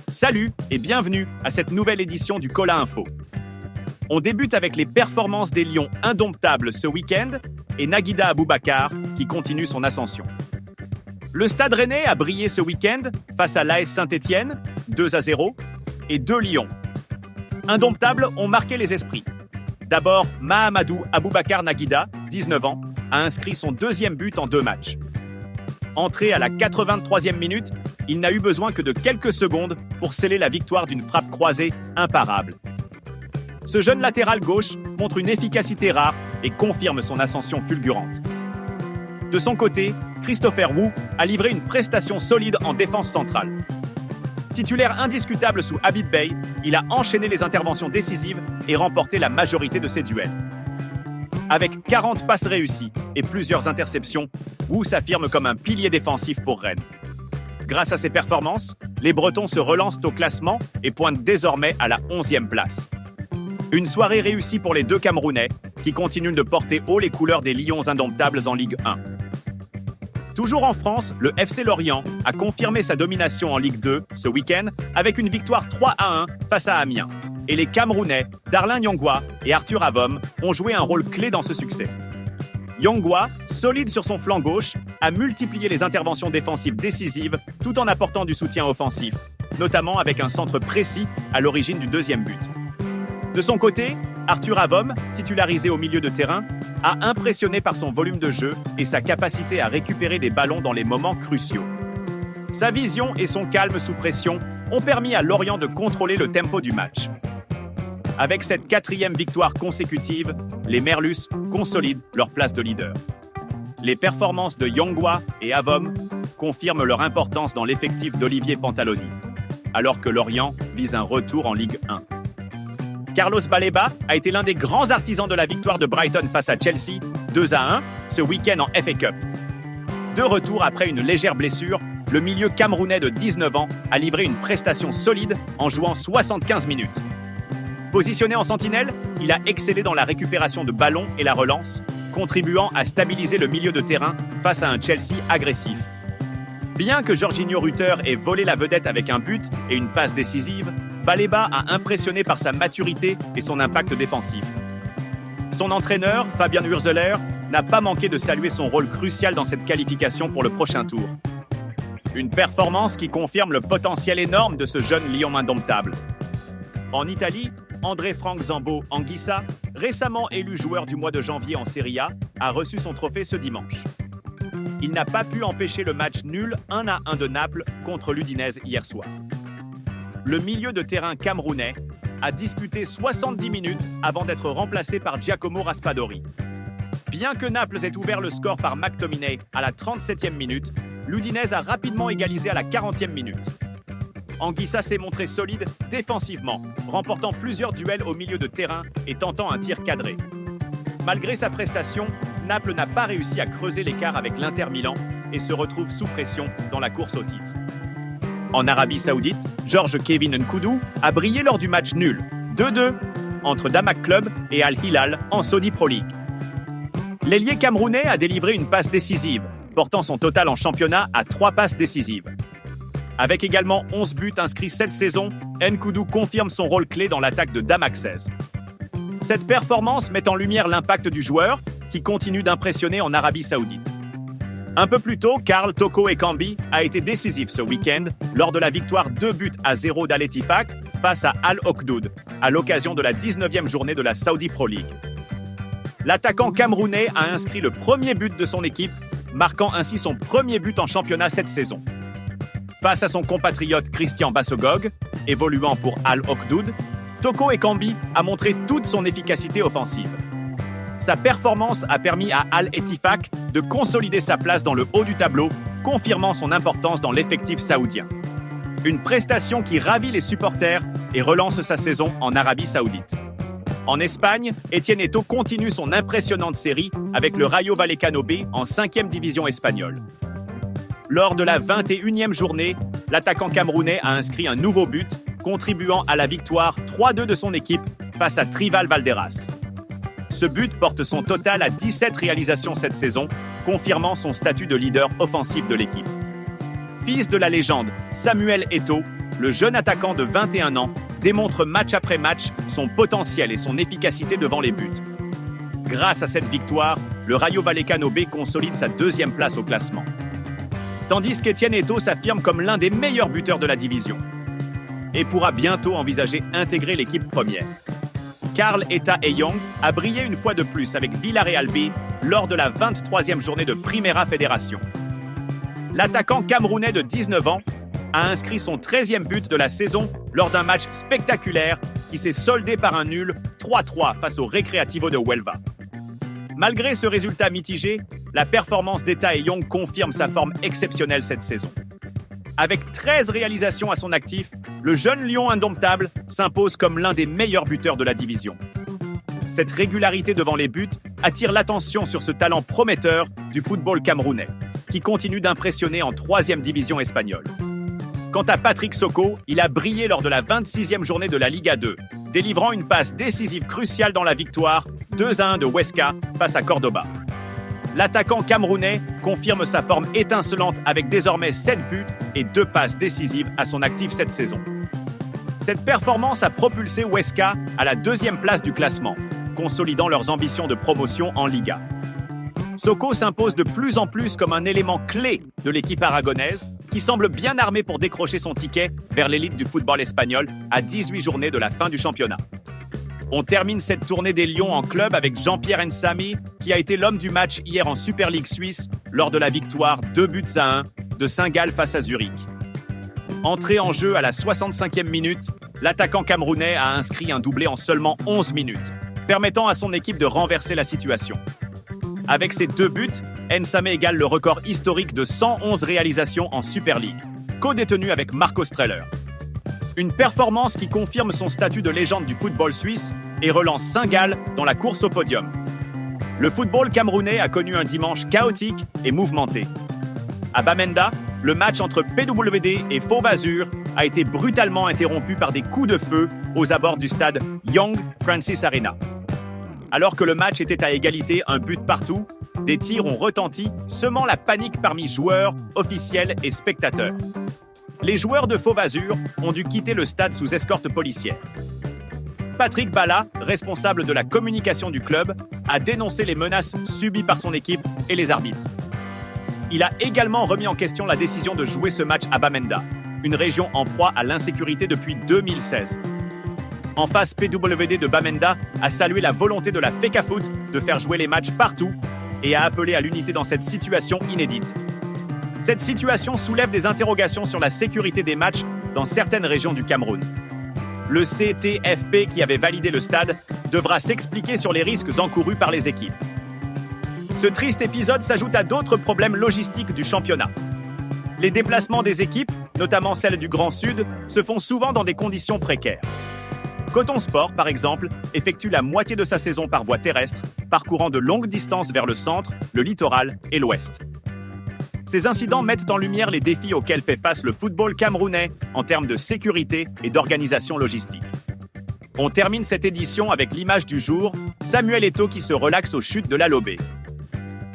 Salut et bienvenue à cette nouvelle édition du Cola Info. On débute avec les performances des Lions indomptables ce week-end et Naguida Aboubakar qui continue son ascension. Le Stade Rennais a brillé ce week-end face à l'AS Saint-Étienne, 2-0, et 2 Lions. Indomptables ont marqué les esprits. D'abord, Mahamadou Aboubakar Naguida, 19 ans, a inscrit son deuxième but en 2 matchs. Entré à la 83e minute, il n'a eu besoin que de quelques secondes pour sceller la victoire d'une frappe croisée imparable. Ce jeune latéral gauche montre une efficacité rare et confirme son ascension fulgurante. De son côté, Christopher Wu a livré une prestation solide en défense centrale. Titulaire indiscutable sous Habib Beye, il a enchaîné les interventions décisives et remporté la majorité de ses duels. Avec 40 passes réussies et plusieurs interceptions, Wu s'affirme comme un pilier défensif pour Rennes. Grâce à ses performances, les Bretons se relancent au classement et pointent désormais à la 11e place. Une soirée réussie pour les deux Camerounais qui continuent de porter haut les couleurs des Lions indomptables en Ligue 1. Toujours en France, le FC Lorient a confirmé sa domination en Ligue 2 ce week-end avec une victoire 3-1 face à Amiens. Et les Camerounais, Darlin Yongwa et Arthur Avom, ont joué un rôle clé dans ce succès. Yongwa, solide sur son flanc gauche, a multiplié les interventions défensives décisives tout en apportant du soutien offensif, notamment avec un centre précis à l'origine du deuxième but. De son côté, Arthur Avom, titularisé au milieu de terrain, a impressionné par son volume de jeu et sa capacité à récupérer des ballons dans les moments cruciaux. Sa vision et son calme sous pression ont permis à Lorient de contrôler le tempo du match. Avec cette 4e victoire consécutive, les Merlus consolident leur place de leader. Les performances de Yongwa et Avom confirment leur importance dans l'effectif d'Olivier Pantaloni, alors que Lorient vise un retour en Ligue 1. Carlos Baleba a été l'un des grands artisans de la victoire de Brighton face à Chelsea, 2-1, ce week-end en FA Cup. De retour après une légère blessure, le milieu camerounais de 19 ans a livré une prestation solide en jouant 75 minutes. Positionné en sentinelle, il a excellé dans la récupération de ballons et la relance, contribuant à stabiliser le milieu de terrain face à un Chelsea agressif. Bien que Jorginho Rutter ait volé la vedette avec un but et une passe décisive, Baleba a impressionné par sa maturité et son impact défensif. Son entraîneur, Fabien Hürzeler, n'a pas manqué de saluer son rôle crucial dans cette qualification pour le prochain tour. Une performance qui confirme le potentiel énorme de ce jeune lion indomptable. En Italie, André Franck Zambo Anguissa, récemment élu joueur du mois de janvier en Serie A, a reçu son trophée ce dimanche. Il n'a pas pu empêcher le match nul 1-1 de Naples contre l'Udinese hier soir. Le milieu de terrain camerounais a disputé 70 minutes avant d'être remplacé par Giacomo Raspadori. Bien que Naples ait ouvert le score par McTominay à la 37e minute, l'Udinese a rapidement égalisé à la 40e minute. Anguissa s'est montré solide défensivement, remportant plusieurs duels au milieu de terrain et tentant un tir cadré. Malgré sa prestation, Naples n'a pas réussi à creuser l'écart avec l'Inter Milan et se retrouve sous pression dans la course au titre. En Arabie Saoudite, Georges Kevin Nkoudou a brillé lors du match nul, 2-2, entre Damak Club et Al Hilal en Saudi Pro League. L'ailier camerounais a délivré une passe décisive, portant son total en championnat à 3 passes décisives. Avec également 11 buts inscrits cette saison, Nkoudou confirme son rôle clé dans l'attaque de Damak 16. Cette performance met en lumière l'impact du joueur, qui continue d'impressionner en Arabie Saoudite. Un peu plus tôt, Karl Toko Ekambi a été décisif ce week-end lors de la victoire 2-0 d'Al Ettifaq face à Al Okdoud, à l'occasion de la 19e journée de la Saudi Pro League. L'attaquant camerounais a inscrit le premier but de son équipe, marquant ainsi son premier but en championnat cette saison. Face à son compatriote Christian Bassogog, évoluant pour Al Okdoud, Toko Ekambi a montré toute son efficacité offensive. Sa performance a permis à Al Ettifaq de consolider sa place dans le haut du tableau, confirmant son importance dans l'effectif saoudien. Une prestation qui ravit les supporters et relance sa saison en Arabie Saoudite. En Espagne, Etienne Eto'o continue son impressionnante série avec le Rayo Vallecano B en 5e division espagnole. Lors de la 21e journée, l'attaquant camerounais a inscrit un nouveau but, contribuant à la victoire 3-2 de son équipe face à Tribal Valderas. Ce but porte son total à 17 réalisations cette saison, confirmant son statut de leader offensif de l'équipe. Fils de la légende Samuel Eto'o, le jeune attaquant de 21 ans démontre match après match son potentiel et son efficacité devant les buts. Grâce à cette victoire, le Rayo Vallecano B consolide sa deuxième place au classement. Tandis qu'Etienne Eto'o s'affirme comme l'un des meilleurs buteurs de la division et pourra bientôt envisager intégrer l'équipe première. Carl Eta Eyong a brillé une fois de plus avec Villarreal B lors de la 23e journée de Primera Federación. L'attaquant camerounais de 19 ans a inscrit son 13e but de la saison lors d'un match spectaculaire qui s'est soldé par un nul 3-3 face au Recreativo de Huelva. Malgré ce résultat mitigé, la performance d'Eta Eyong confirme sa forme exceptionnelle cette saison. Avec 13 réalisations à son actif, le jeune lion indomptable s'impose comme l'un des meilleurs buteurs de la division. Cette régularité devant les buts attire l'attention sur ce talent prometteur du football camerounais, qui continue d'impressionner en 3e division espagnole. Quant à Patrick Soko, il a brillé lors de la 26e journée de la Liga 2, délivrant une passe décisive cruciale dans la victoire 2-1 de Huesca face à Cordoba. L'attaquant camerounais confirme sa forme étincelante avec désormais 7 buts et 2 passes décisives à son actif cette saison. Cette performance a propulsé Huesca à la 2e place du classement, consolidant leurs ambitions de promotion en Liga. Soko s'impose de plus en plus comme un élément clé de l'équipe aragonaise qui semble bien armée pour décrocher son ticket vers l'élite du football espagnol à 18 journées de la fin du championnat. On termine cette tournée des Lions en club avec Jean-Pierre Nsami, qui a été l'homme du match hier en Super League suisse lors de la victoire 2-1 de Saint-Gall face à Zurich. Entré en jeu à la 65e minute, l'attaquant camerounais a inscrit un doublé en seulement 11 minutes, permettant à son équipe de renverser la situation. Avec ses 2 buts, Nsame égale le record historique de 111 réalisations en Super League, co-détenu avec Marco Streller. Une performance qui confirme son statut de légende du football suisse et relance Saint-Gall dans la course au podium. Le football camerounais a connu un dimanche chaotique et mouvementé. À Bamenda, le match entre PWD et Fauve Azur a été brutalement interrompu par des coups de feu aux abords du stade Young Francis Arena. Alors que le match était à égalité, un but partout, des tirs ont retenti, semant la panique parmi joueurs, officiels et spectateurs. Les joueurs de Fauve Azur ont dû quitter le stade sous escorte policière. Patrick Bala, responsable de la communication du club, a dénoncé les menaces subies par son équipe et les arbitres. Il a également remis en question la décision de jouer ce match à Bamenda, une région en proie à l'insécurité depuis 2016. En face, PWD de Bamenda a salué la volonté de la FECAFOOT de faire jouer les matchs partout et a appelé à l'unité dans cette situation inédite. Cette situation soulève des interrogations sur la sécurité des matchs dans certaines régions du Cameroun. Le CTFP, qui avait validé le stade, devra s'expliquer sur les risques encourus par les équipes. Ce triste épisode s'ajoute à d'autres problèmes logistiques du championnat. Les déplacements des équipes, notamment celles du Grand Sud, se font souvent dans des conditions précaires. Coton Sport, par exemple, effectue la moitié de sa saison par voie terrestre, parcourant de longues distances vers le centre, le littoral et l'ouest. Ces incidents mettent en lumière les défis auxquels fait face le football camerounais en termes de sécurité et d'organisation logistique. On termine cette édition avec l'image du jour, Samuel Eto'o qui se relaxe aux chutes de la Lobé.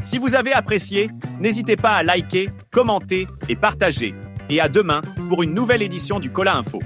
Si vous avez apprécié, n'hésitez pas à liker, commenter et partager. Et à demain pour une nouvelle édition du Cola Info.